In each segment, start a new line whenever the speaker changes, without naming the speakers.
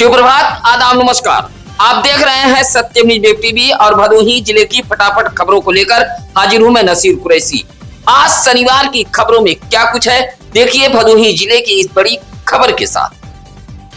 सुप्रभात, आदाब, नमस्कार। आप देख रहे हैं सत्यम न्यूज वेब टीवी और भदोही जिले की फटाफट खबरों को लेकर हाजिर हूं मैं नसीर कुरैशी। आज शनिवार की खबरों में क्या कुछ है, देखिए भदोही जिले की इस बड़ी खबर के साथ।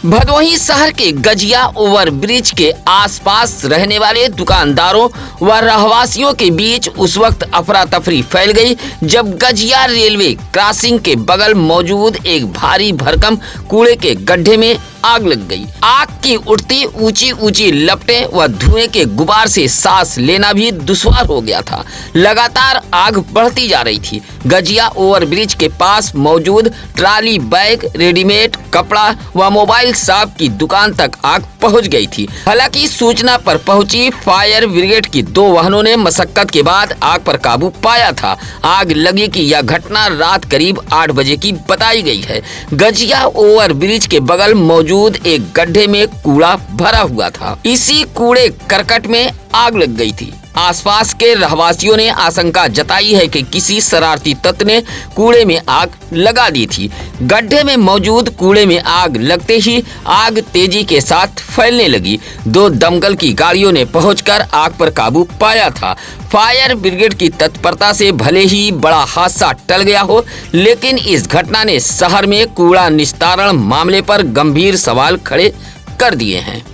भदोही शहर के गजिया ओवर ब्रिज के आसपास रहने वाले दुकानदारों व रहवासियों के बीच उस वक्त अफरा तफरी फैल गई जब गजिया रेलवे क्रॉसिंग के बगल मौजूद एक भारी भरकम कूड़े के गड्ढे में आग लग गई। आग की उठती ऊंची ऊंची लपटें व धुएं के गुबार से सांस लेना भी दुश्वार हो गया था। लगातार आग बढ़ती जा रही थी। गजिया ओवर ब्रिज के पास मौजूद ट्राली बैग, रेडीमेड कपड़ा व मोबाइल शॉप की दुकान तक आग पहुंच गई थी। हालांकि सूचना पर पहुंची फायर ब्रिगेड की 2 वाहनों ने मशक्कत के बाद आग पर काबू पाया था। आग लगी की यह घटना रात करीब 8 बजे की बताई गई है। गजिया ओवर ब्रिज के बगल मौजूद एक गड्ढे में कूड़ा भरा हुआ था। इसी कूड़े करकट में आग लग गई थी। आसपास के रहवासियों ने आशंका जताई है कि किसी शरारती तत्व ने कूड़े में आग लगा दी थी। गड्ढे में मौजूद कूड़े में आग लगते ही आग तेजी के साथ फैलने लगी। 2 दमकल की गाड़ियों ने पहुंचकर आग पर काबू पाया था। फायर ब्रिगेड की तत्परता से भले ही बड़ा हादसा टल गया हो, लेकिन इस घटना ने शहर में कूड़ा निस्तारण मामले पर गंभीर सवाल खड़े कर दिए हैं।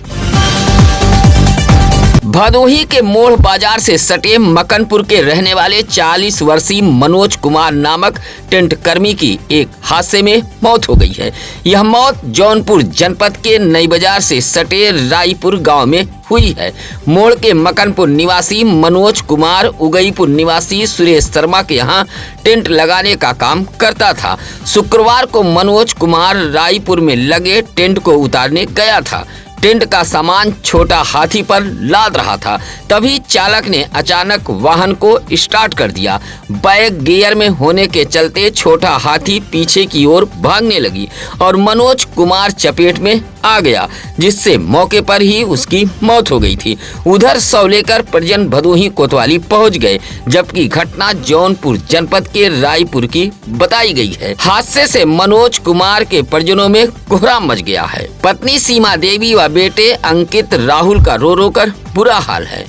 भदोही के मोड़ बाजार से सटे मकनपुर के रहने वाले 40 वर्षीय मनोज कुमार नामक टेंट कर्मी की एक हादसे में मौत हो गई है। यह मौत जौनपुर जनपद के नई बाजार से सटे रायपुर गांव में हुई है। मोड़ के मकनपुर निवासी मनोज कुमार उगईपुर निवासी सुरेश शर्मा के यहाँ टेंट लगाने का काम करता था। शुक्रवार को मनोज कुमार रायपुर में लगे टेंट को उतारने गया था। टेंट का सामान छोटा हाथी पर लाद रहा था, तभी चालक ने अचानक वाहन को स्टार्ट कर दिया। बैक गियर में होने के चलते छोटा हाथी पीछे की ओर भागने लगी और मनोज कुमार चपेट में आ गया, जिससे मौके पर ही उसकी मौत हो गई थी। उधर शव लेकर परिजन भदोही कोतवाली पहुंच गए, जबकि घटना जौनपुर जनपद के रायपुर की बताई गई है। हादसे से मनोज कुमार के परिजनों में कोहराम मच गया है। पत्नी सीमा देवी व बेटे अंकित राहुल का रो रो कर बुरा हाल है।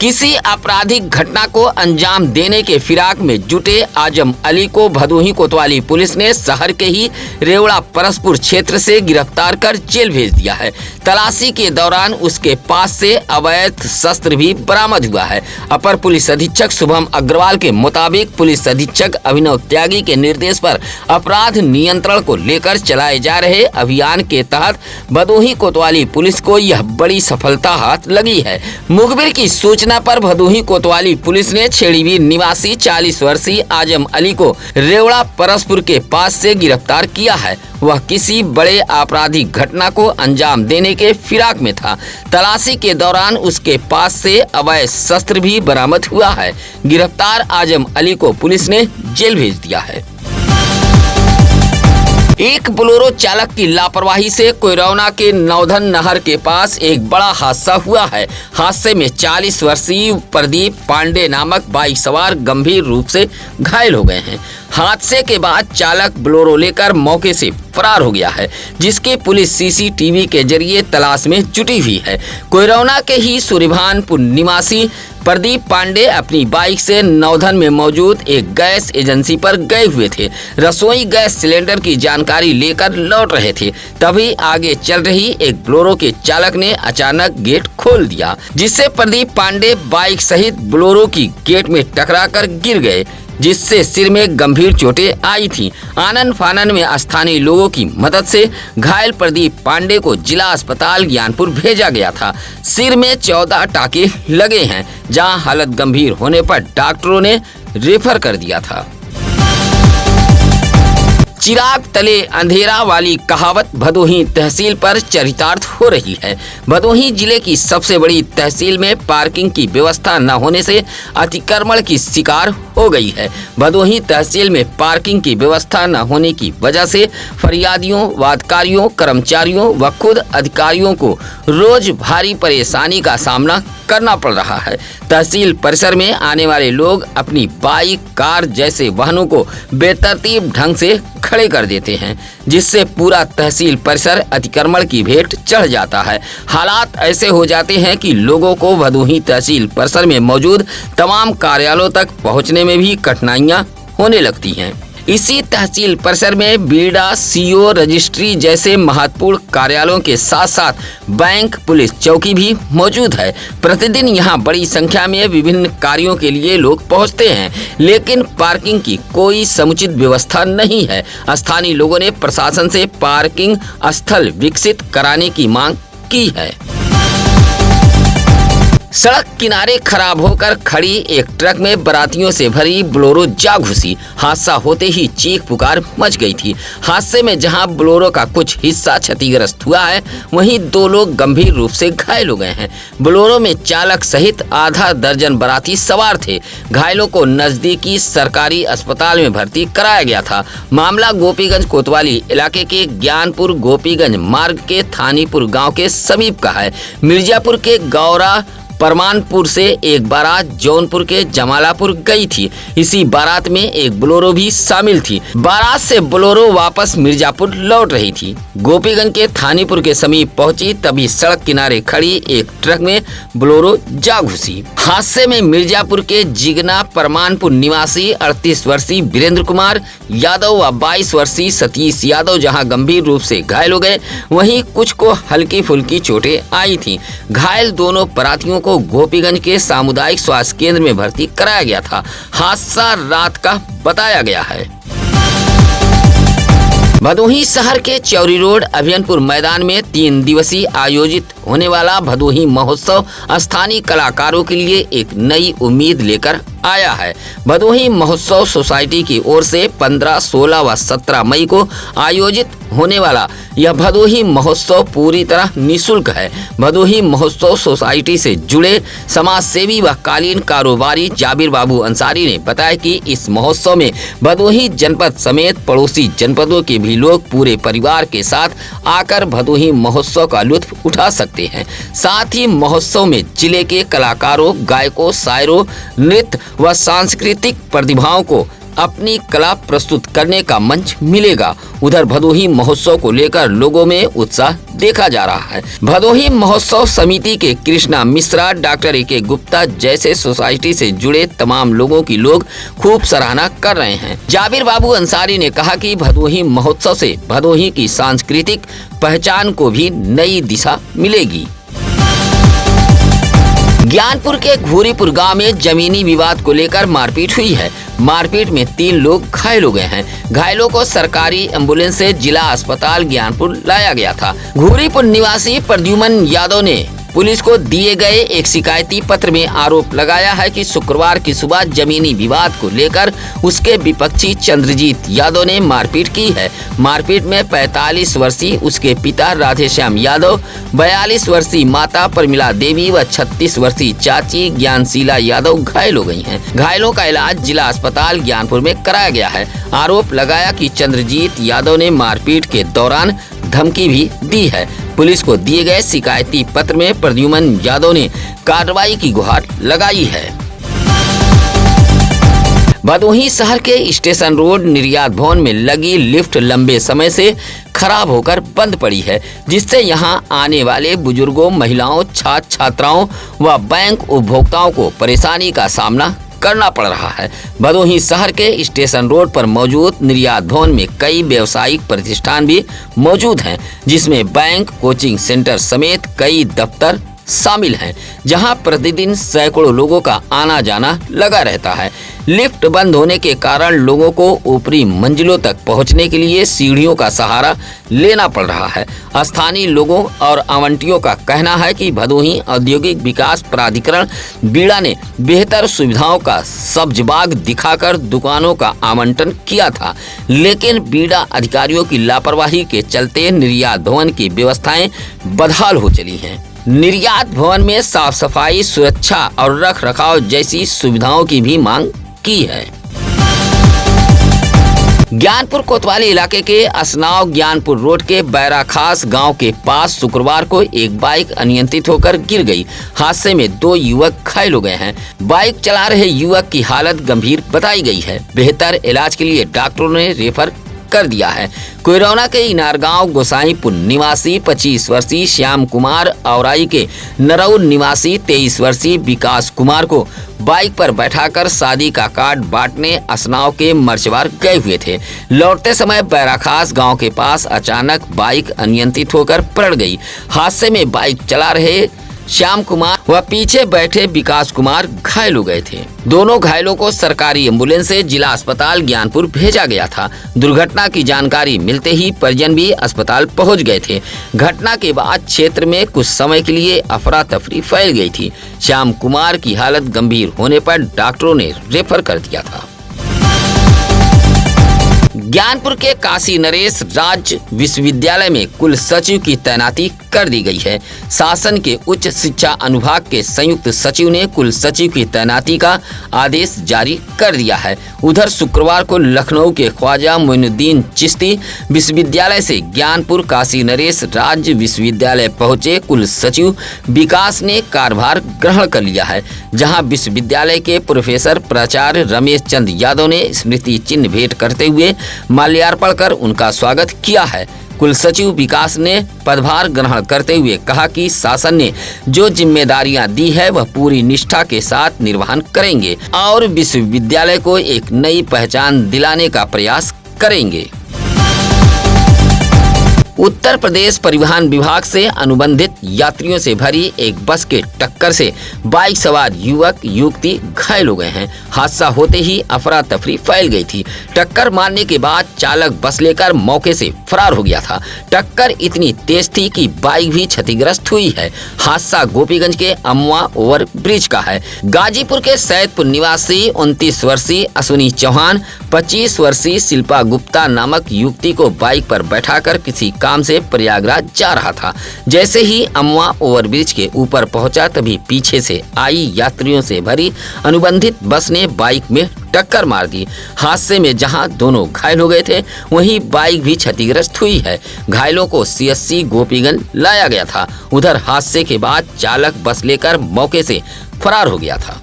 किसी आपराधिक घटना को अंजाम देने के फिराक में जुटे आजम अली को भदोही कोतवाली पुलिस ने शहर के ही रेवड़ा परसपुर क्षेत्र से गिरफ्तार कर जेल भेज दिया है। तलाशी के दौरान उसके पास से अवैध शस्त्र भी बरामद हुआ है। अपर पुलिस अधीक्षक शुभम अग्रवाल के मुताबिक पुलिस अधीक्षक अभिनव त्यागी के निर्देश पर अपराध नियंत्रण को लेकर चलाए जा रहे अभियान के तहत भदोही कोतवाली पुलिस को यह बड़ी सफलता हाथ लगी है। मुखबिर की सूचना पर भदोही कोतवाली पुलिस ने छेड़ीवीर निवासी 40 वर्षीय आजम अली को रेवड़ा परसपुर के पास से गिरफ्तार किया है। वह किसी बड़े आपराधिक घटना को अंजाम देने के फिराक में था। तलाशी के दौरान उसके पास से अवैध शस्त्र भी बरामद हुआ है। गिरफ्तार आजम अली को पुलिस ने जेल भेज दिया है। एक बोलेरो चालक की लापरवाही से कोयरौना के नौधन नहर के पास एक बड़ा हादसा हुआ है। हादसे में 40 वर्षीय प्रदीप पांडे नामक बाइक सवार गंभीर रूप से घायल हो गए हैं। हादसे के बाद चालक बोलेरो लेकर मौके से फरार हो गया है, जिसकी पुलिस सीसीटीवी के जरिए तलाश में जुटी हुई है। कोयरौना के ही सूर्यभानपुर निवासी प्रदीप पांडे अपनी बाइक से नौधन में मौजूद एक गैस एजेंसी पर गए हुए थे। रसोई गैस सिलेंडर की जानकारी लेकर लौट रहे थे, तभी आगे चल रही एक बोलेरो के चालक ने अचानक गेट खोल दिया, जिससे प्रदीप पांडे बाइक सहित बोलेरो की गेट में टकराकर गिर गए, जिससे सिर में गंभीर चोटें आई थीं। आनन फानन में स्थानीय लोगों की मदद से घायल प्रदीप पांडे को जिला अस्पताल ज्ञानपुर भेजा गया था। सिर में 14 टाके लगे हैं, जहां हालत गंभीर होने पर डॉक्टरों ने रेफर कर दिया था। चिराग तले अंधेरा वाली कहावत भदोही तहसील पर चरितार्थ हो रही है। भदोही जिले की सबसे बड़ी तहसील में पार्किंग की व्यवस्था न होने से अतिक्रमण की शिकार हो गई है। भदोही तहसील में पार्किंग की व्यवस्था न होने की वजह से फरियादियों, वादकारियों, कर्मचारियों व खुद अधिकारियों को रोज भारी परेशानी का सामना करना पड़ रहा है। तहसील परिसर में आने वाले लोग अपनी बाइक, कार जैसे वाहनों को बेतरतीब ढंग से खड़े कर देते हैं, जिससे पूरा तहसील परिसर अतिक्रमण की भेंट चढ़ जाता है। हालात ऐसे हो जाते हैं कि लोगों को भदोही तहसील परिसर में मौजूद तमाम कार्यालयों तक पहुंचने में भी कठिनाइयां होने लगती हैं। इसी तहसील परिसर में बीडा, सीओ, रजिस्ट्री जैसे महत्वपूर्ण कार्यालयों के साथ साथ बैंक, पुलिस चौकी भी मौजूद है। प्रतिदिन यहां बड़ी संख्या में विभिन्न कार्यों के लिए लोग पहुंचते हैं, लेकिन पार्किंग की कोई समुचित व्यवस्था नहीं है। स्थानीय लोगों ने प्रशासन से पार्किंग स्थल विकसित कराने की मांग की है। सड़क किनारे खराब होकर खड़ी एक ट्रक में बारातियों से भरी बोलेरो जा घुसी। हादसा होते ही चीख पुकार मच गई थी। हादसे में जहां बोलेरो का कुछ हिस्सा क्षतिग्रस्त हुआ है, वहीं 2 लोग गंभीर रूप से घायल हो गए हैं। बोलेरो में चालक सहित आधा दर्जन बाराती सवार थे। घायलों को नजदीकी सरकारी अस्पताल में भर्ती कराया गया था। मामला गोपीगंज कोतवाली इलाके के ज्ञानपुर गोपीगंज मार्ग के थानीपुर गाँव के समीप का है। मिर्जापुर के गौरा परमानपुर से एक बारात जौनपुर के जमालापुर गई थी। इसी बारात में एक बोलेरो भी शामिल थी। बारात से बोलेरो वापस मिर्जापुर लौट रही थी। गोपीगंज के थानीपुर के समीप पहुंची, तभी सड़क किनारे खड़ी एक ट्रक में बोलेरो जा घुसी। हादसे में मिर्जापुर के जिगना परमानपुर निवासी 38 वर्षीय वीरेंद्र कुमार यादव व 22 वर्षीय सतीश यादव जहां गंभीर रूप से घायल हो गए, वहीं कुछ को हल्की फुल्की चोटें आई थी। घायल दोनों बारातियों को गोपीगंज के सामुदायिक स्वास्थ्य केंद्र में भर्ती कराया गया था। हादसा रात का बताया गया है। भदोही शहर के चौरी रोड अभियनपुर मैदान में 3 दिवसीय आयोजित होने वाला भदोही महोत्सव स्थानीय कलाकारों के लिए एक नई उम्मीद लेकर आया है। भदोही महोत्सव सोसाइटी की ओर से 15, 16 व 17 मई को आयोजित होने वाला यह भदोही महोत्सव पूरी तरह निःशुल्क है। भदोही महोत्सव सोसाइटी से जुड़े समाज सेवी व कालीन कारोबारी जाबिर बाबू अंसारी ने बताया कि इस महोत्सव में भदोही जनपद समेत पड़ोसी जनपदों के भी लोग पूरे परिवार के साथ आकर भदोही महोत्सव का लुत्फ उठा सकते हैं। साथ ही महोत्सव में जिले के कलाकारों, गायकों, शायरों, नृत्य व सांस्कृतिक प्रतिभाओं को अपनी कला प्रस्तुत करने का मंच मिलेगा। उधर भदोही महोत्सव को लेकर लोगों में उत्साह देखा जा रहा है। भदोही महोत्सव समिति के कृष्णा मिश्रा, डॉक्टर ए.के. गुप्ता जैसे सोसाइटी से जुड़े तमाम लोगों की लोग खूब सराहना कर रहे हैं। जाबिर बाबू अंसारी ने कहा कि भदोही महोत्सव से भदोही की सांस्कृतिक पहचान को भी नई दिशा मिलेगी। ज्ञानपुर के घूरीपुर गांव में जमीनी विवाद को लेकर मारपीट हुई है। मारपीट में 3 लोग घायल हो गए हैं। घायलों को सरकारी एम्बुलेंस से जिला अस्पताल ज्ञानपुर लाया गया था। घूरीपुर निवासी प्रद्युमन यादव ने पुलिस को दिए गए एक शिकायती पत्र में आरोप लगाया है कि शुक्रवार की सुबह जमीनी विवाद को लेकर उसके विपक्षी चंद्रजीत यादव ने मारपीट की है। मारपीट में 45 वर्षीय उसके पिता राधेश्याम यादव, 42 वर्षीय माता प्रमिला देवी व 36 वर्षीय चाची ज्ञानशीला यादव घायल हो गई हैं। घायलों का इलाज जिला अस्पताल ज्ञानपुर में कराया गया है। आरोप लगाया कि चंद्रजीत यादव ने मारपीट के दौरान धमकी भी दी है। पुलिस को दिए गए शिकायती पत्र में प्रद्युमन यादव ने कार्रवाई की गुहार लगाई है। भदोही शहर के स्टेशन रोड निर्यात भवन में लगी लिफ्ट लंबे समय से खराब होकर बंद पड़ी है, जिससे यहां आने वाले बुजुर्गों, महिलाओं, छात्र छात्राओं व बैंक उपभोक्ताओं को परेशानी का सामना करना पड़ रहा है। भदोही शहर के स्टेशन रोड पर मौजूद निर्यात भवन में कई व्यावसायिक प्रतिष्ठान भी मौजूद हैं, जिसमें बैंक, कोचिंग सेंटर समेत कई दफ्तर शामिल हैं, जहां प्रतिदिन सैकड़ों लोगों का आना जाना लगा रहता है। लिफ्ट बंद होने के कारण लोगों को ऊपरी मंजिलों तक पहुंचने के लिए सीढ़ियों का सहारा लेना पड़ रहा है। स्थानीय लोगों और आवंटियों का कहना है कि भदोही औद्योगिक विकास प्राधिकरण बीड़ा ने बेहतर सुविधाओं का सब्जबाग दिखाकर दुकानों का आवंटन किया था, लेकिन बीड़ा अधिकारियों की लापरवाही के चलते निर्यात भवन की व्यवस्थाएं बदहाल हो चली हैं। निर्यात भवन में साफ सफाई, सुरक्षा और रख रखाव जैसी सुविधाओं की भी मांग की है। ज्ञानपुर कोतवाली इलाके के असनाव ज्ञानपुर रोड के बैराखास गांव के पास शुक्रवार को एक बाइक अनियंत्रित होकर गिर गई। हादसे में 2 युवक घायल हो गए हैं। बाइक चला रहे युवक की हालत गंभीर बताई गई है। बेहतर इलाज के लिए डॉक्टरों ने रेफर कर दिया है। कोयरौना के इनारगांव गोसाईपुर निवासी 25 वर्षीय श्याम कुमार औराई के नरौर निवासी 23 वर्षीय विकास कुमार को बाइक पर बैठाकर शादी का कार्ड बांटने असनाव के मर्चवार गए हुए थे। लौटते समय बैराखास गांव के पास अचानक बाइक अनियंत्रित होकर पलट गई। हादसे में बाइक चला रहे श्याम कुमार व पीछे बैठे विकास कुमार घायल हो गए थे। दोनों घायलों को सरकारी एम्बुलेंस से जिला अस्पताल ज्ञानपुर भेजा गया था। दुर्घटना की जानकारी मिलते ही परिजन भी अस्पताल पहुंच गए थे। घटना के बाद क्षेत्र में कुछ समय के लिए अफरा तफरी फैल गई थी। श्याम कुमार की हालत गंभीर होने पर डॉक्टरों ने रेफर कर दिया था। ज्ञानपुर के काशी नरेश राज्य विश्वविद्यालय में कुल सचिव की तैनाती कर दी गई है। शासन के उच्च शिक्षा अनुभाग के संयुक्त सचिव ने कुल सचिव की तैनाती का आदेश जारी कर दिया है। उधर शुक्रवार को लखनऊ के ख्वाजा मोइनुद्दीन चिश्ती विश्वविद्यालय से ज्ञानपुर काशी नरेश राज्य विश्वविद्यालय पहुंचे कुल सचिव विकास ने कार्यभार ग्रहण कर लिया है, जहां विश्वविद्यालय के प्रोफेसर प्राचार्य रमेश चंद यादव ने स्मृति चिन्ह भेंट करते हुए माल्यार्पण कर उनका स्वागत किया है। कुल सचिव विकास ने पदभार ग्रहण करते हुए कहा कि शासन ने जो जिम्मेदारियां दी है वह पूरी निष्ठा के साथ निर्वहन करेंगे और विश्वविद्यालय को एक नई पहचान दिलाने का प्रयास करेंगे। उत्तर प्रदेश परिवहन विभाग से अनुबंधित यात्रियों से भरी एक बस के टक्कर से बाइक सवार युवक युवती घायल हो गए हैं। हादसा होते ही अफरा तफरी फैल गई थी। टक्कर मारने के बाद चालक बस लेकर मौके से फरार हो गया था। टक्कर इतनी तेज थी कि बाइक भी क्षतिग्रस्त हुई है। हादसा गोपीगंज के अमवा ओवर ब्रिज का है। गाजीपुर के सैदपुर निवासी 29 वर्षीय अश्विनी चौहान 25 वर्षीय शिल्पा गुप्ता नामक युवती को बाइक पर बैठाकर किसी काम से प्रयागराज जा रहा था। जैसे ही अमवा ओवरब्रिज के ऊपर पहुंचा तभी पीछे से आई यात्रियों से भरी अनुबंधित बस ने बाइक में टक्कर मार दी। हादसे में जहां दोनों घायल हो गए थे, वहीं बाइक भी क्षतिग्रस्त हुई है। घायलों को CSC गोपीगंज लाया गया था। उधर हादसे के बाद चालक बस लेकर मौके से फरार हो गया था।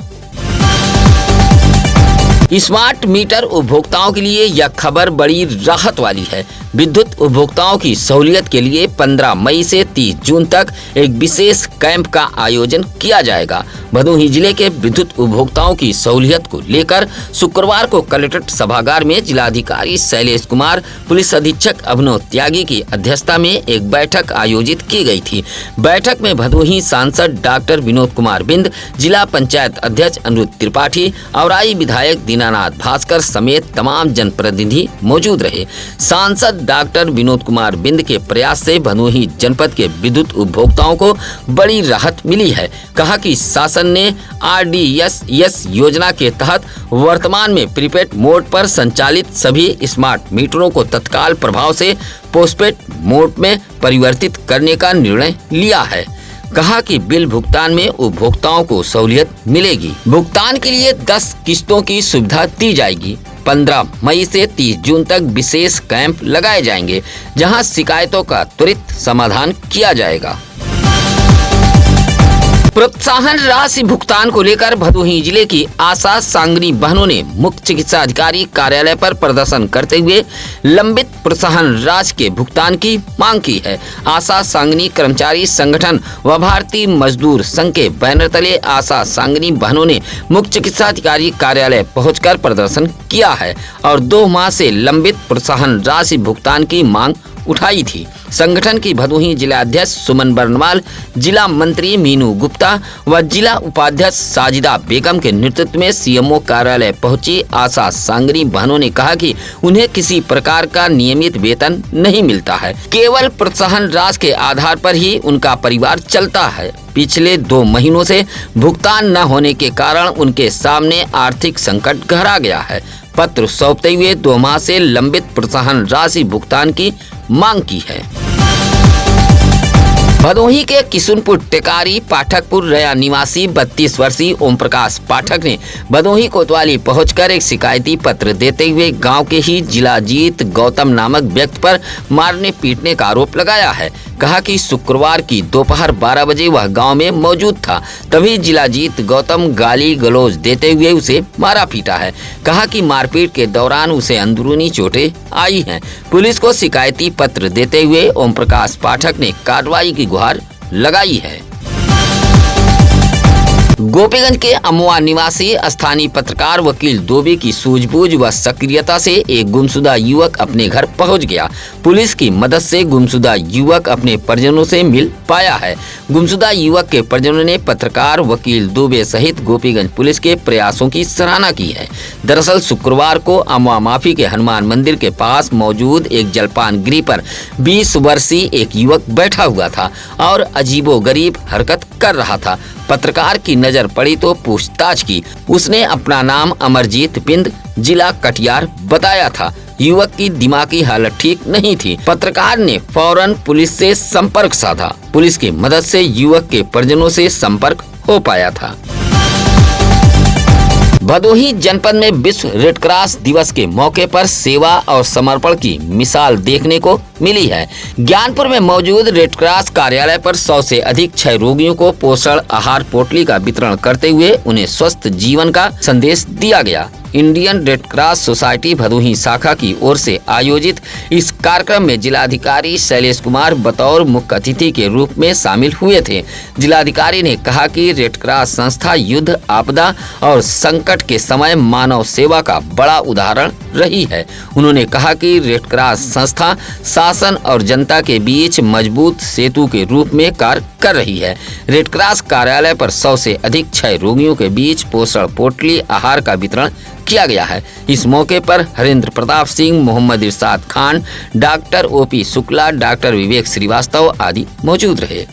स्मार्ट मीटर उपभोक्ताओं के लिए यह खबर बड़ी राहत वाली है। विद्युत उपभोक्ताओं की सहूलियत के लिए 15 मई से 30 जून तक एक विशेष कैंप का आयोजन किया जाएगा। भदोही जिले के विद्युत उपभोक्ताओं की सहूलियत को लेकर शुक्रवार को कलेक्ट्रेट सभागार में जिलाधिकारी शैलेश कुमार, पुलिस अधीक्षक अभिनव त्यागी की अध्यक्षता में एक बैठक आयोजित की गई थी। बैठक में भदोही सांसद डॉक्टर विनोद कुमार बिंद, जिला पंचायत अध्यक्ष अनिरुद्ध त्रिपाठी, औराई विधायक दीनानाथ भास्कर समेत तमाम जनप्रतिनिधि मौजूद रहे। सांसद डॉक्टर विनोद कुमार बिंद के प्रयास से भदोही जनपद के विद्युत उपभोक्ताओं को बड़ी राहत मिली है। कहा कि शासन ने RDSS योजना के तहत वर्तमान में प्रीपेड मोड पर संचालित सभी स्मार्ट मीटरों को तत्काल प्रभाव से पोस्टपेड मोड में परिवर्तित करने का निर्णय लिया है। कहा कि बिल भुगतान में उपभोक्ताओं को सहूलियत मिलेगी। भुगतान के लिए 10 किस्तों की सुविधा दी जाएगी। 15 मई से 30 जून तक विशेष कैंप लगाए जाएंगे, जहां शिकायतों का त्वरित समाधान किया जाएगा। प्रोत्साहन राशि भुगतान को लेकर भदोही जिले की आशा सांगनी बहनों ने मुख्य चिकित्सा अधिकारी कार्यालय पर प्रदर्शन करते हुए लंबित प्रोत्साहन राशि के भुगतान की मांग की है। आशा सांगनी कर्मचारी संगठन व भारतीय मजदूर संघ के बैनर तले आशा सांगनी बहनों ने मुख्य चिकित्सा अधिकारी कार्यालय पहुंचकर प्रदर्शन किया है और 2 माह से लंबित प्रोत्साहन राशि भुगतान की मांग उठाई थी। संगठन की भदोही जिला अध्यक्ष सुमन बर्नवाल, जिला मंत्री मीनू गुप्ता व जिला उपाध्यक्ष साजिदा बेगम के नेतृत्व में CMO कार्यालय पहुंची आशा सांगनी बहनों ने कहा कि उन्हें किसी प्रकार का नियमित वेतन नहीं मिलता है। केवल प्रोत्साहन राशि के आधार पर ही उनका परिवार चलता है। पिछले 2 महीनों से भुगतान न होने के कारण उनके सामने आर्थिक संकट गहरा गया है। पत्र सौंपते हुए 2 माह से लंबित प्रोत्साहन राशि भुगतान की मांग की है। भदोही के किशुनपुर टेकारी पाठकपुर रया निवासी 32 वर्षीय ओम प्रकाश पाठक ने भदोही कोतवाली पहुंचकर एक शिकायती पत्र देते हुए गांव के ही जिलाजीत गौतम नामक व्यक्ति पर मारने पीटने का आरोप लगाया है। कहा कि शुक्रवार की दोपहर 12 बजे वह गांव में मौजूद था, तभी जिलाजीत गौतम गाली गलौज देते हुए उसे मारा पीटा है। कहा कि मारपीट के दौरान उसे अंदरूनी चोटें आई हैं। पुलिस को शिकायती पत्र देते हुए ओम प्रकाश पाठक ने कार्रवाई की गुहार लगाई है। गोपीगंज के अमुआ निवासी स्थानीय पत्रकार वकील दोबे की सूझबूझ व सक्रियता से एक गुमशुदा युवक अपने घर पहुंच गया। पुलिस की मदद से गुमशुदा युवक अपने परिजनों से मिल पाया है। गुमशुदा युवक के परिजनों ने पत्रकार वकील दोबे सहित गोपीगंज पुलिस के प्रयासों की सराहना की है। दरअसल शुक्रवार को अमुआ माफी के हनुमान मंदिर के पास मौजूद एक जलपान गृह पर 20 वर्षीय एक युवक बैठा हुआ था और अजीबोगरीब हरकत कर रहा था। पत्रकार की नजर पड़ी तो पूछताछ की। उसने अपना नाम अमरजीत बिंद जिला कटिहार बताया था। युवक की दिमागी हालत ठीक नहीं थी। पत्रकार ने फौरन पुलिस से संपर्क साधा। पुलिस की मदद से युवक के परिजनों से संपर्क हो पाया था। भदोही जनपद में विश्व रेड क्रॉस दिवस के मौके पर सेवा और समर्पण की मिसाल देखने को मिली है। ज्ञानपुर में मौजूद रेड क्रॉस कार्यालय पर 100 से अधिक क्षय रोगियों को पोषण आहार पोटली का वितरण करते हुए उन्हें स्वस्थ जीवन का संदेश दिया गया। Indian red cross society Bhadohi शाखा की ओर से आयोजित इस कार्यक्रम में जिलाधिकारी शैलेश कुमार बतौर मुख्य अतिथि के रूप में शामिल हुए थे। जिलाधिकारी ने कहा कि रेड क्रॉस संस्था युद्ध, आपदा और संकट के समय मानव सेवा का बड़ा उदाहरण रही है। उन्होंने कहा कि रेड क्रॉस संस्था शासन और जनता के बीच मजबूत सेतु के रूप में कार्य कर रही है। रेड क्रॉस कार्यालय पर 100 से अधिक क्षय रोगियों के बीच पोषण पोटली आहार का वितरण किया गया है। इस मौके पर Harendra Pratap Singh, Mohammad Irshad Khan, doctor OP Shukla, doctor Vivek Srivastava आदि मौजूद रहे।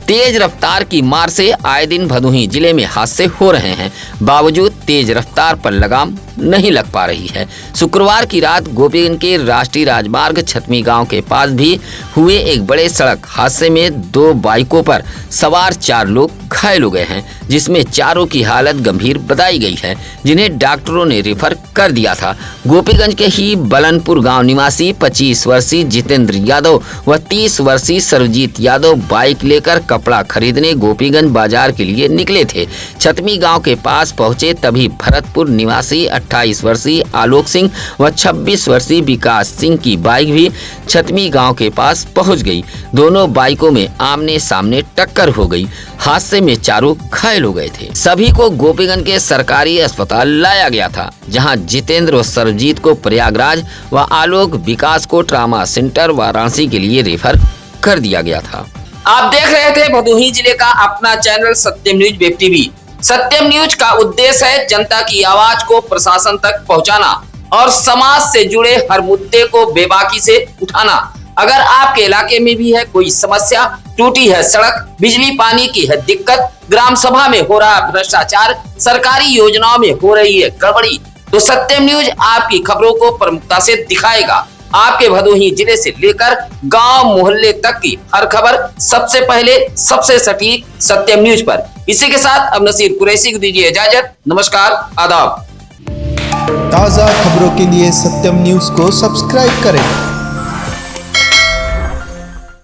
तेज रफ्तार की मार से आए दिन भदोही जिले में हादसे हो रहे हैं, बावजूद तेज रफ्तार पर लगाम नहीं लग पा रही है। शुक्रवार की रात गोपीगंज के राष्ट्रीय राजमार्ग छतमी गांव के पास भी हुए एक बड़े सड़क हादसे में 2 बाइकों पर सवार 4 लोग घायल हो गए हैं, जिसमें चारों की हालत गंभीर बताई गई है, जिन्हें डॉक्टरों ने रेफर कर दिया था। गोपीगंज के ही बलनपुर गांव निवासी 25 वर्षीय जितेंद्र यादव व 30 वर्षीय सर्वजीत यादव बाइक लेकर कपड़ा खरीदने गोपीगंज बाजार के लिए निकले थे। छतमी गांव के पास पहुंचे तभी भरतपुर निवासी 28 वर्षीय आलोक सिंह व 26 वर्षीय विकास सिंह की बाइक भी छतमी गांव के पास पहुंच गई। दोनों बाइकों में आमने सामने टक्कर हो गई। हादसे में चारों घायल हो गए थे। सभी को गोपीगंज के सरकारी अस्पताल लाया गया था, जहां जितेंद्र और सरजीत को प्रयागराज व आलोक विकास को ट्रामा सेंटर वाराणसी के लिए रेफर कर दिया गया था। आप देख रहे थे भदोही जिले का अपना चैनल सत्यम न्यूज वेब टीवी। सत्यम न्यूज का उद्देश्य है जनता की आवाज को प्रशासन तक पहुंचाना और समाज से जुड़े हर मुद्दे को बेबाकी से उठाना। अगर आपके इलाके में भी है कोई समस्या, टूटी है सड़क, बिजली पानी की है दिक्कत, ग्राम सभा में हो रहा भ्रष्टाचार, सरकारी योजनाओं में हो रही है गड़बड़ी, तो सत्यम न्यूज आपकी खबरों को प्रमुखता से दिखाएगा। आपके भदोही जिले से लेकर गांव मोहल्ले तक की हर खबर सबसे पहले, सबसे सटीक सत्यम न्यूज पर। इसी के साथ अब नसीर कुरैशी को दीजिए इजाजत। नमस्कार, आदाब।
ताज़ा खबरों के लिए सत्यम न्यूज को सब्सक्राइब करें